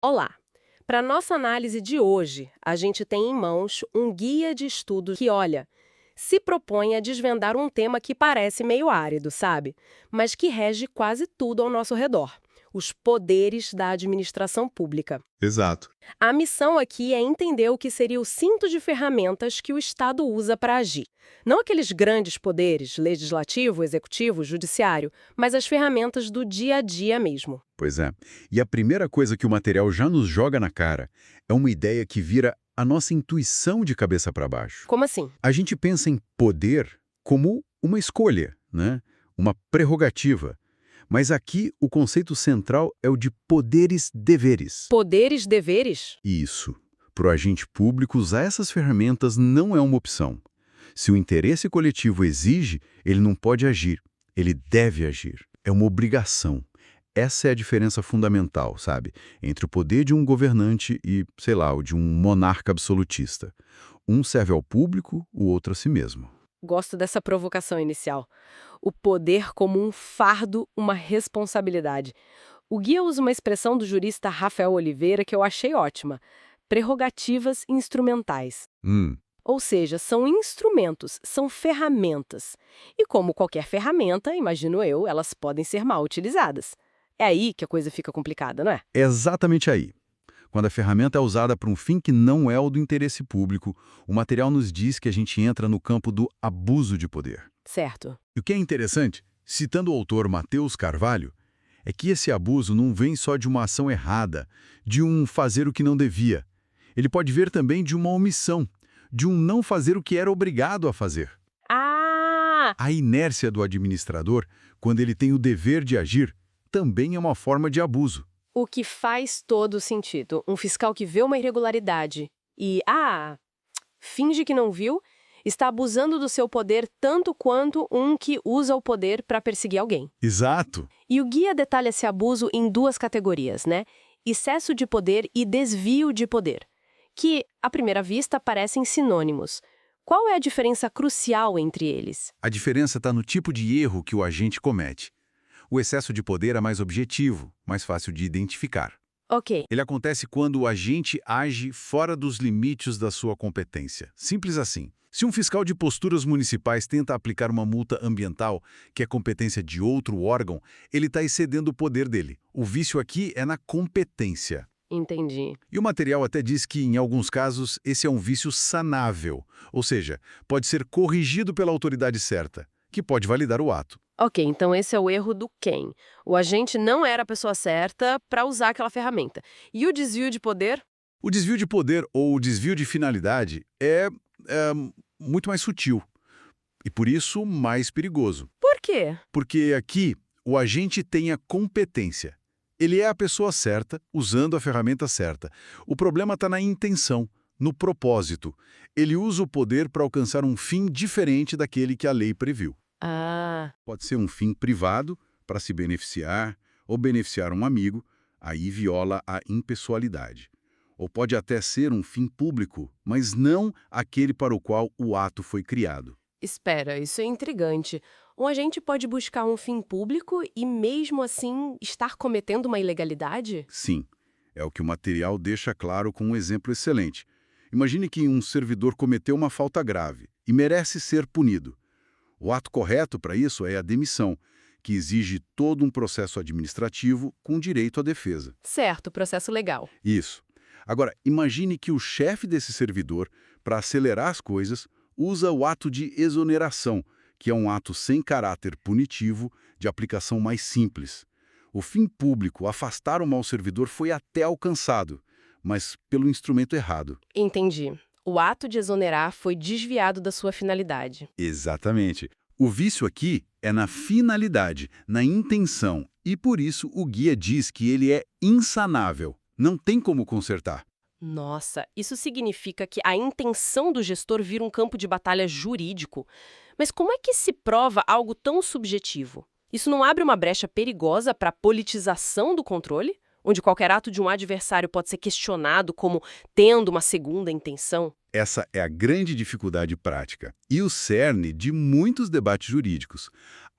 Olá! Para nossa análise de hoje, a gente tem em mãos um guia de estudos que, olha, se propõe a desvendar um tema que parece meio árido, sabe? Mas que rege quase tudo ao nosso redor: os poderes da administração pública. Exato. A missão aqui é entender o que seria o cinto de ferramentas que o Estado usa para agir. Não aqueles grandes poderes, legislativo, executivo, judiciário, mas as ferramentas do dia a dia mesmo. Pois é. E a primeira coisa que o material já nos joga na cara é uma ideia que vira a nossa intuição de cabeça para baixo. Como assim? A gente pensa em poder como uma escolha, né? Uma prerrogativa. Mas aqui o conceito central é o de poderes-deveres. Poderes, deveres? Isso. Para o agente público, usar essas ferramentas não é uma opção. Se o interesse coletivo exige, ele não pode agir. Ele deve agir. É uma obrigação. Essa é a diferença fundamental, sabe? Entre o poder de um governante e, sei lá, o de um monarca absolutista. Um serve ao público, o outro a si mesmo. Gosto dessa provocação inicial. O poder como um fardo, uma responsabilidade. O guia usa uma expressão do jurista Rafael Oliveira que eu achei ótima: prerrogativas instrumentais. Hum, Ou seja, são instrumentos, são ferramentas. E como qualquer ferramenta, imagino eu, elas podem ser mal utilizadas. É aí que a coisa fica complicada, não é? é exatamente aí. Quando a ferramenta é usada para um fim que não é o do interesse público, o material nos diz que a gente entra no campo do abuso de poder. Certo. E o que é interessante, citando o autor Matheus Carvalho, é que esse abuso não vem só de uma ação errada, de um fazer o que não devia. Ele pode vir também de uma omissão, de um não fazer o que era obrigado a fazer. Ah! A inércia do administrador, quando ele tem o dever de agir, também é uma forma de abuso. O que faz todo sentido. Um fiscal que vê uma irregularidade e, finge que não viu, está abusando do seu poder tanto quanto um que usa o poder para perseguir alguém. Exato. E o guia detalha esse abuso em duas categorias, né? Excesso de poder e desvio de poder, que, à primeira vista, parecem sinônimos. Qual é a diferença crucial entre eles? A diferença está no tipo de erro que o agente comete. O excesso de poder é mais objetivo, mais fácil de identificar. Ok. Ele acontece quando o agente age fora dos limites da sua competência. Simples assim. Se um fiscal de posturas municipais tenta aplicar uma multa ambiental, que é competência de outro órgão, ele está excedendo o poder dele. O vício aqui é na competência. Entendi. E o material até diz que, em alguns casos, esse é um vício sanável, ou seja, pode ser corrigido pela autoridade certa, que pode validar o ato. Ok, então esse é o erro do quem. O agente não era a pessoa certa para usar aquela ferramenta. E o desvio de poder? O desvio de poder ou o desvio de finalidade é muito mais sutil e, por isso, mais perigoso. Por quê? Porque aqui o agente tem a competência. Ele é a pessoa certa, usando a ferramenta certa. O problema está na intenção, no propósito. Ele usa o poder para alcançar um fim diferente daquele que a lei previu. Ah, Pode ser um fim privado, para se beneficiar, ou beneficiar um amigo, aí viola a impessoalidade. Ou pode até ser um fim público, mas não aquele para o qual o ato foi criado. espera, isso é intrigante. Um agente pode buscar um fim público e, mesmo assim, estar cometendo uma ilegalidade? Sim, é o que o material deixa claro com um exemplo excelente. Imagine que um servidor cometeu uma falta grave e merece ser punido. O ato correto para isso é a demissão, que exige todo um processo administrativo com direito à defesa. Certo, processo legal. Isso. Agora, imagine que o chefe desse servidor, para acelerar as coisas, usa o ato de exoneração, que é um ato sem caráter punitivo, de aplicação mais simples. O fim público, afastar o mau servidor, foi até alcançado, mas pelo instrumento errado. Entendi. O ato de exonerar foi desviado da sua finalidade. Exatamente. O vício aqui é na finalidade, na intenção, e por isso o guia diz que ele é insanável. Não tem como consertar. Nossa, isso significa que a intenção do gestor vira um campo de batalha jurídico. Mas como é que se prova algo tão subjetivo? Isso não abre uma brecha perigosa para a politização do controle? Onde qualquer ato de um adversário pode ser questionado como tendo uma segunda intenção? Essa é a grande dificuldade prática e o cerne de muitos debates jurídicos.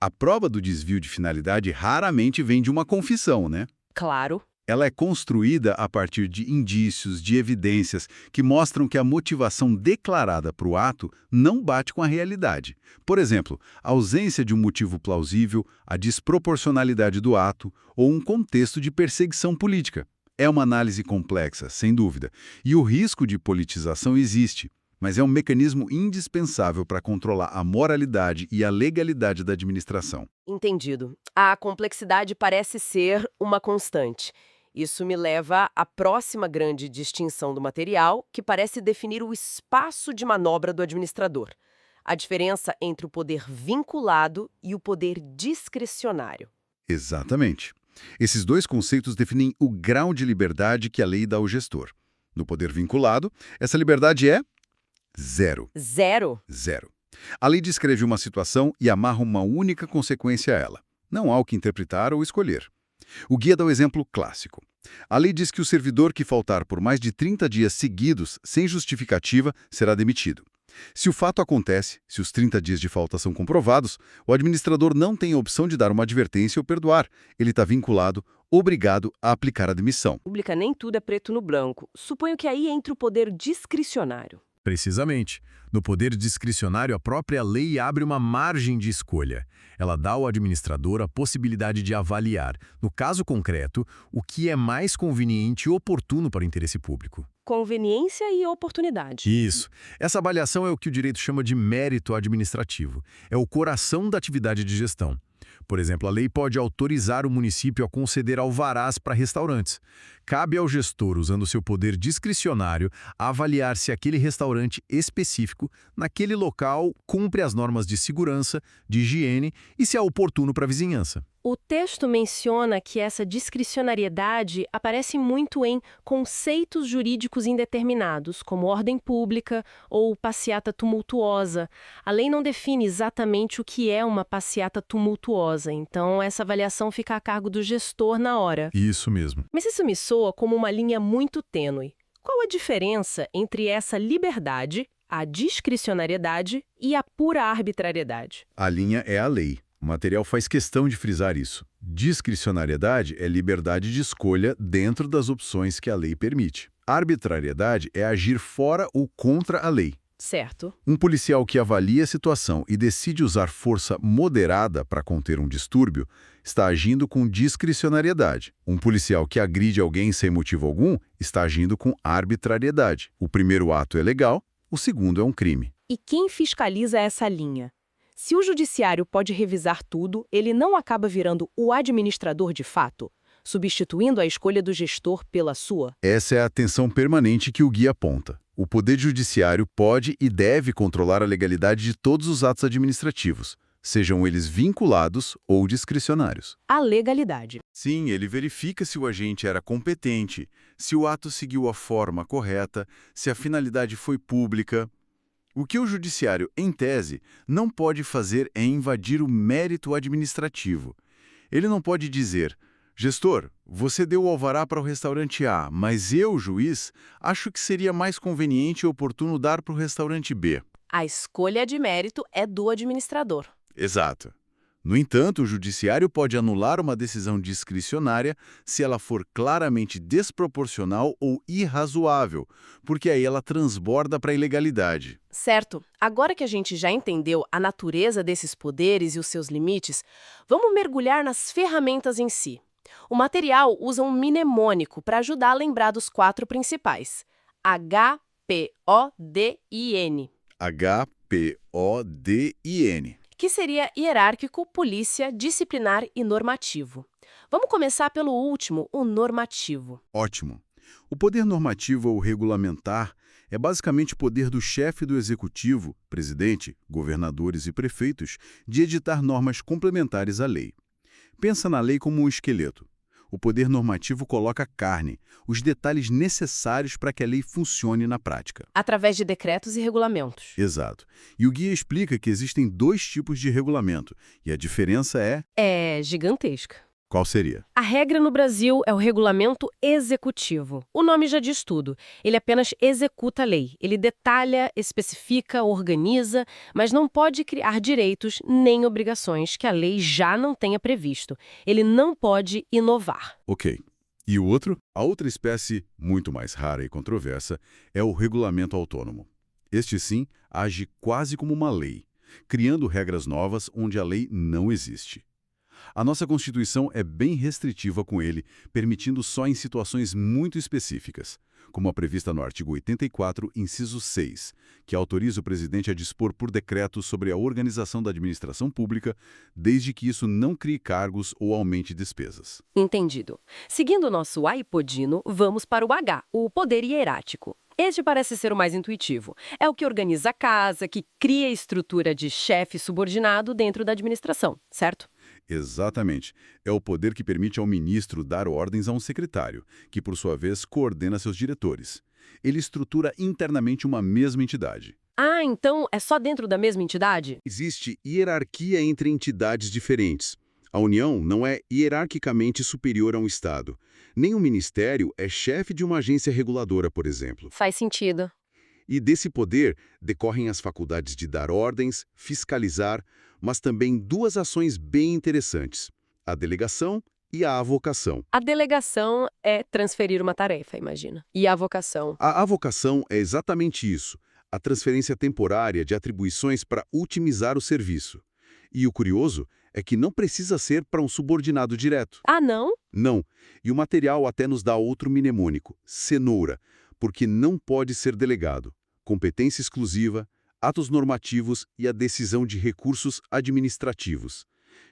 A prova do desvio de finalidade raramente vem de uma confissão, né? Claro. Ela é construída a partir de indícios, de evidências que mostram que a motivação declarada para o ato não bate com a realidade. Por exemplo, a ausência de um motivo plausível, a desproporcionalidade do ato ou um contexto de perseguição política. É uma análise complexa, sem dúvida, e o risco de politização existe, mas é um mecanismo indispensável para controlar a moralidade e a legalidade da administração. Entendido. A complexidade parece ser uma constante. Isso me leva à próxima grande distinção do material, que parece definir o espaço de manobra do administrador. A diferença entre o poder vinculado e o poder discricionário. Exatamente. Esses dois conceitos definem o grau de liberdade que a lei dá ao gestor. No poder vinculado, essa liberdade é zero. Zero? Zero. A lei descreve uma situação e amarra uma única consequência a ela. Não há o que interpretar ou escolher. O guia dá o exemplo clássico. A lei diz que o servidor que faltar por mais de 30 dias seguidos, sem justificativa, será demitido. Se o fato acontece, se os 30 dias de falta são comprovados, o administrador não tem a opção de dar uma advertência ou perdoar. Ele está vinculado, obrigado a aplicar a demissão. Pública nem tudo é preto no branco. Suponho que aí entra o poder discricionário. Precisamente. No poder discricionário, a própria lei abre uma margem de escolha. Ela dá ao administrador a possibilidade de avaliar, no caso concreto, o que é mais conveniente e oportuno para o interesse público. Conveniência e oportunidade. Isso. Essa avaliação é o que o direito chama de mérito administrativo. É o coração da atividade de gestão. Por exemplo, a lei pode autorizar o município a conceder alvarás para restaurantes. Cabe ao gestor, usando seu poder discricionário, avaliar se aquele restaurante específico, naquele local, cumpre as normas de segurança, de higiene e se é oportuno para a vizinhança. O texto menciona que essa discricionariedade aparece muito em conceitos jurídicos indeterminados, como ordem pública ou passeata tumultuosa. A lei não define exatamente o que é uma passeata tumultuosa, então essa avaliação fica a cargo do gestor na hora. Isso mesmo. Mas isso me soa como uma linha muito tênue. Qual a diferença entre essa liberdade, a discricionariedade e a pura arbitrariedade? A linha é a lei. O material faz questão de frisar isso. Discricionariedade é liberdade de escolha dentro das opções que a lei permite. Arbitrariedade é agir fora ou contra a lei. Certo. Um policial que avalia a situação e decide usar força moderada para conter um distúrbio está agindo com discricionariedade. Um policial que agride alguém sem motivo algum está agindo com arbitrariedade. O primeiro ato é legal, o segundo é um crime. E quem fiscaliza essa linha? Se o judiciário pode revisar tudo, ele não acaba virando o administrador de fato, substituindo a escolha do gestor pela sua? Essa é a tensão permanente que o guia aponta. O Poder Judiciário pode e deve controlar a legalidade de todos os atos administrativos, sejam eles vinculados ou discricionários. A legalidade. Sim, ele verifica se o agente era competente, se o ato seguiu a forma correta, se a finalidade foi pública. O que o judiciário, em tese, não pode fazer é invadir o mérito administrativo. Ele não pode dizer: gestor, você deu o alvará para o restaurante A, mas eu, juiz, acho que seria mais conveniente e oportuno dar para o restaurante B. A escolha de mérito é do administrador. Exato. No entanto, o judiciário pode anular uma decisão discricionária se ela for claramente desproporcional ou irrazoável, porque aí ela transborda para a ilegalidade. Certo. Agora que a gente já entendeu a natureza desses poderes e os seus limites, vamos mergulhar nas ferramentas em si. O material usa um mnemônico para ajudar a lembrar dos 4 principais. HPODIN. HPODIN. Que seria hierárquico, polícia, disciplinar e normativo. Vamos começar pelo último, o normativo. Ótimo. O poder normativo ou regulamentar é basicamente o poder do chefe do executivo, presidente, governadores e prefeitos, de editar normas complementares à lei. Pensa na lei como um esqueleto. O poder normativo coloca carne, os detalhes necessários para que a lei funcione na prática. Através de decretos e regulamentos. Exato. E o guia explica que existem 2 tipos de regulamento, e a diferença é... É gigantesca. Qual seria? A regra no Brasil é o regulamento executivo. O nome já diz tudo. Ele apenas executa a lei. Ele detalha, especifica, organiza, mas não pode criar direitos nem obrigações que a lei já não tenha previsto. Ele não pode inovar. Ok. E o outro? A outra espécie, muito mais rara e controversa, é o regulamento autônomo. Este, sim, age quase como uma lei, criando regras novas onde a lei não existe. A nossa Constituição é bem restritiva com ele, permitindo só em situações muito específicas, como a prevista no artigo 84, inciso 6, que autoriza o presidente a dispor por decreto sobre a organização da administração pública, desde que isso não crie cargos ou aumente despesas. Entendido. Seguindo o nosso aipodino, vamos para o H, o poder hierático. Este parece ser o mais intuitivo. É o que organiza a casa, que cria a estrutura de chefe subordinado dentro da administração, certo? Exatamente. É o poder que permite ao ministro dar ordens a um secretário, que, por sua vez, coordena seus diretores. Ele estrutura internamente uma mesma entidade. Ah, então é só dentro da mesma entidade? Existe hierarquia entre entidades diferentes. A União não é hierarquicamente superior a um Estado. Nem um ministério é chefe de uma agência reguladora, por exemplo. Faz sentido. E desse poder decorrem as faculdades de dar ordens, fiscalizar, mas também duas ações bem interessantes: a delegação e a avocação. A delegação é transferir uma tarefa, imagina. E a avocação? A avocação é exatamente isso, a transferência temporária de atribuições para otimizar o serviço. E o curioso é que não precisa ser para um subordinado direto. Ah, não? Não. E o material até nos dá outro mnemônico, cenoura, porque não pode ser delegado. Competência exclusiva, atos normativos e a decisão de recursos administrativos.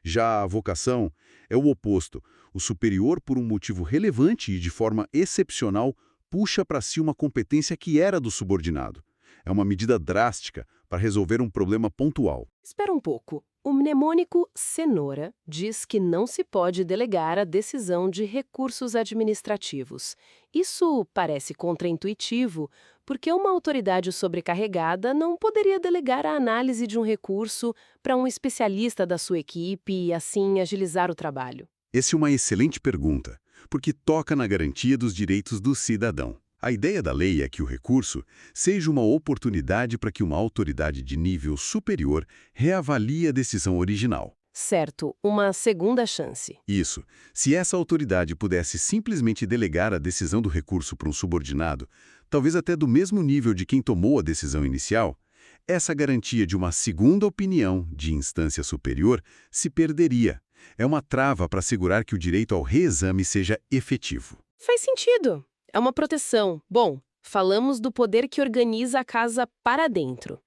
Já a avocação é o oposto. O superior, por um motivo relevante e de forma excepcional, puxa para si uma competência que era do subordinado. É uma medida drástica para resolver um problema pontual. Espera um pouco. O mnemônico cenoura diz que não se pode delegar a decisão de recursos administrativos. Isso parece contraintuitivo, porque uma autoridade sobrecarregada não poderia delegar a análise de um recurso para um especialista da sua equipe e, assim, agilizar o trabalho. Essa é uma excelente pergunta, porque toca na garantia dos direitos do cidadão. A ideia da lei é que o recurso seja uma oportunidade para que uma autoridade de nível superior reavalie a decisão original. Certo, uma segunda chance. Isso. Se essa autoridade pudesse simplesmente delegar a decisão do recurso para um subordinado, talvez até do mesmo nível de quem tomou a decisão inicial, essa garantia de uma segunda opinião de instância superior se perderia. É uma trava para assegurar que o direito ao reexame seja efetivo. Faz sentido. É uma proteção. Bom, falamos do poder que organiza a casa para dentro.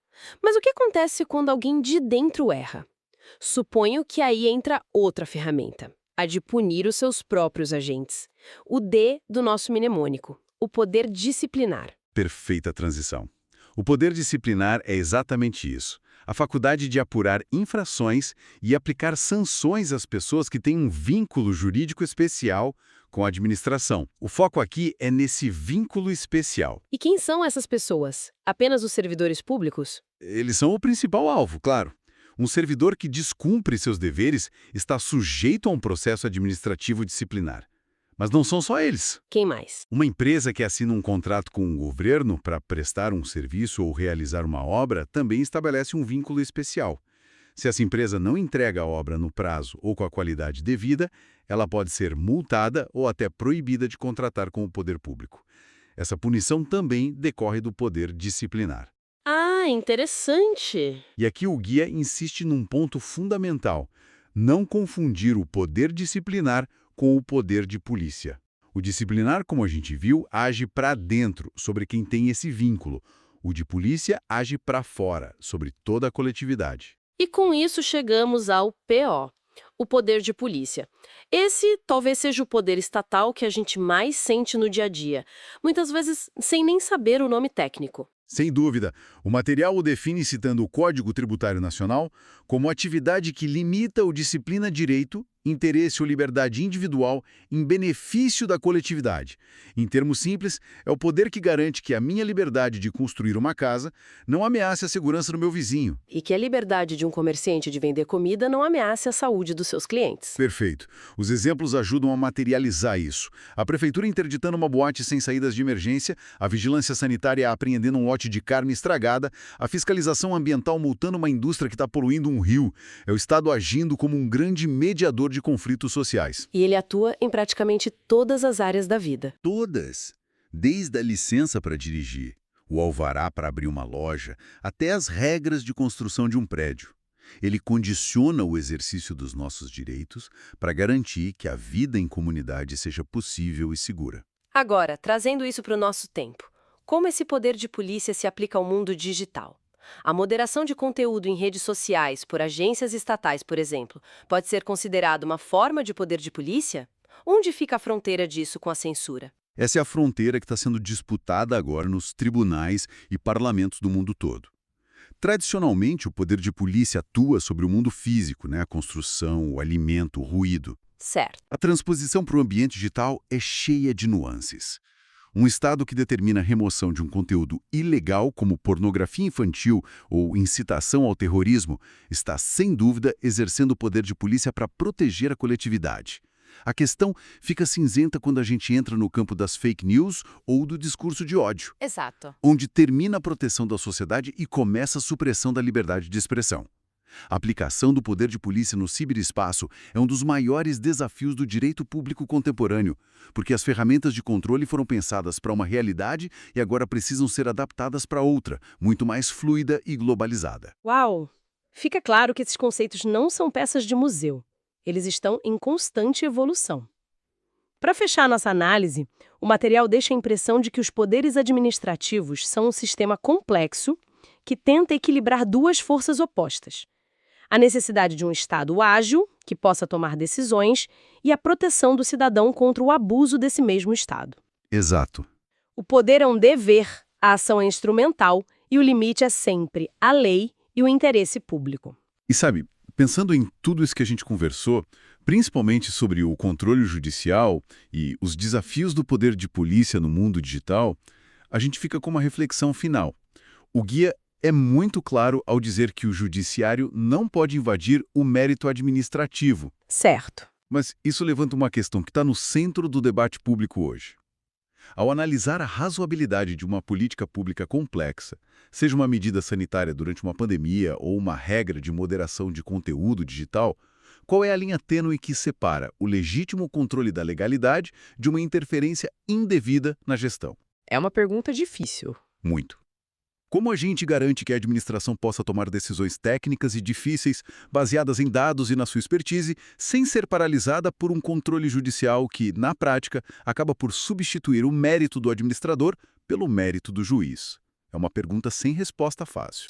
Mas o que acontece quando alguém de dentro erra? Suponho que aí entra outra ferramenta, a de punir os seus próprios agentes. O D do nosso mnemônico, o poder disciplinar. Perfeita transição. O poder disciplinar é exatamente isso. A faculdade de apurar infrações e aplicar sanções às pessoas que têm um vínculo jurídico especial com a administração. O foco aqui é nesse vínculo especial. E quem são essas pessoas? Apenas os servidores públicos? Eles são o principal alvo, claro. Um servidor que descumpre seus deveres está sujeito a um processo administrativo disciplinar. Mas não são só eles. Quem mais? Uma empresa que assina um contrato com o governo para prestar um serviço ou realizar uma obra também estabelece um vínculo especial. Se essa empresa não entrega a obra no prazo ou com a qualidade devida, ela pode ser multada ou até proibida de contratar com o poder público. Essa punição também decorre do poder disciplinar. Ah, interessante! E aqui o guia insiste num ponto fundamental: não confundir o poder disciplinar com o poder de polícia. O disciplinar, como a gente viu, age para dentro, sobre quem tem esse vínculo. O de polícia age para fora, sobre toda a coletividade. E com isso chegamos ao PO, o poder de polícia. Esse talvez seja o poder estatal que a gente mais sente no dia a dia, muitas vezes sem nem saber o nome técnico. Sem dúvida, o material o define citando o Código Tributário Nacional como atividade que limita ou disciplina direito, interesse ou liberdade individual em benefício da coletividade. Em termos simples, é o poder que garante que a minha liberdade de construir uma casa não ameace a segurança do meu vizinho. E que a liberdade de um comerciante de vender comida não ameace a saúde dos seus clientes. Perfeito. Os exemplos ajudam a materializar isso. A prefeitura interditando uma boate sem saídas de emergência, a vigilância sanitária apreendendo um lote de carne estragada, a fiscalização ambiental multando uma indústria que está poluindo um rio. É o Estado agindo como um grande mediador de conflitos sociais. E ele atua em praticamente todas as áreas da vida. Todas, desde a licença para dirigir, o alvará para abrir uma loja, até as regras de construção de um prédio. Ele condiciona o exercício dos nossos direitos para garantir que a vida em comunidade seja possível e segura. Agora, trazendo isso para o nosso tempo, como esse poder de polícia se aplica ao mundo digital? A moderação de conteúdo em redes sociais por agências estatais, por exemplo, pode ser considerada uma forma de poder de polícia? Onde fica a fronteira disso com a censura? Essa é a fronteira que está sendo disputada agora nos tribunais e parlamentos do mundo todo. Tradicionalmente, o poder de polícia atua sobre o mundo físico, a construção, o alimento, o ruído. Certo. A transposição para o ambiente digital é cheia de nuances. Um Estado que determina a remoção de um conteúdo ilegal, como pornografia infantil ou incitação ao terrorismo, está, sem dúvida, exercendo o poder de polícia para proteger a coletividade. A questão fica cinzenta quando a gente entra no campo das fake news ou do discurso de ódio, Exato. onde termina a proteção da sociedade e começa a supressão da liberdade de expressão. A aplicação do poder de polícia no ciberespaço é um dos maiores desafios do direito público contemporâneo, porque as ferramentas de controle foram pensadas para uma realidade e agora precisam ser adaptadas para outra, muito mais fluida e globalizada. Uau! Fica claro que esses conceitos não são peças de museu. Eles estão em constante evolução. Para fechar nossa análise, o material deixa a impressão de que os poderes administrativos são um sistema complexo que tenta equilibrar duas forças opostas: a necessidade de um Estado ágil, que possa tomar decisões, e a proteção do cidadão contra o abuso desse mesmo Estado. Exato. O poder é um dever, a ação é instrumental e o limite é sempre a lei e o interesse público. E sabe, pensando em tudo isso que a gente conversou, principalmente sobre o controle judicial e os desafios do poder de polícia no mundo digital, a gente fica com uma reflexão final. O guia é muito claro ao dizer que o judiciário não pode invadir o mérito administrativo. Certo. Mas isso levanta uma questão que está no centro do debate público hoje. Ao analisar a razoabilidade de uma política pública complexa, seja uma medida sanitária durante uma pandemia ou uma regra de moderação de conteúdo digital, qual é a linha tênue que separa o legítimo controle da legalidade de uma interferência indevida na gestão? É uma pergunta difícil. Muito. Como a gente garante que a administração possa tomar decisões técnicas e difíceis, baseadas em dados e na sua expertise, sem ser paralisada por um controle judicial que, na prática, acaba por substituir o mérito do administrador pelo mérito do juiz? É uma pergunta sem resposta fácil.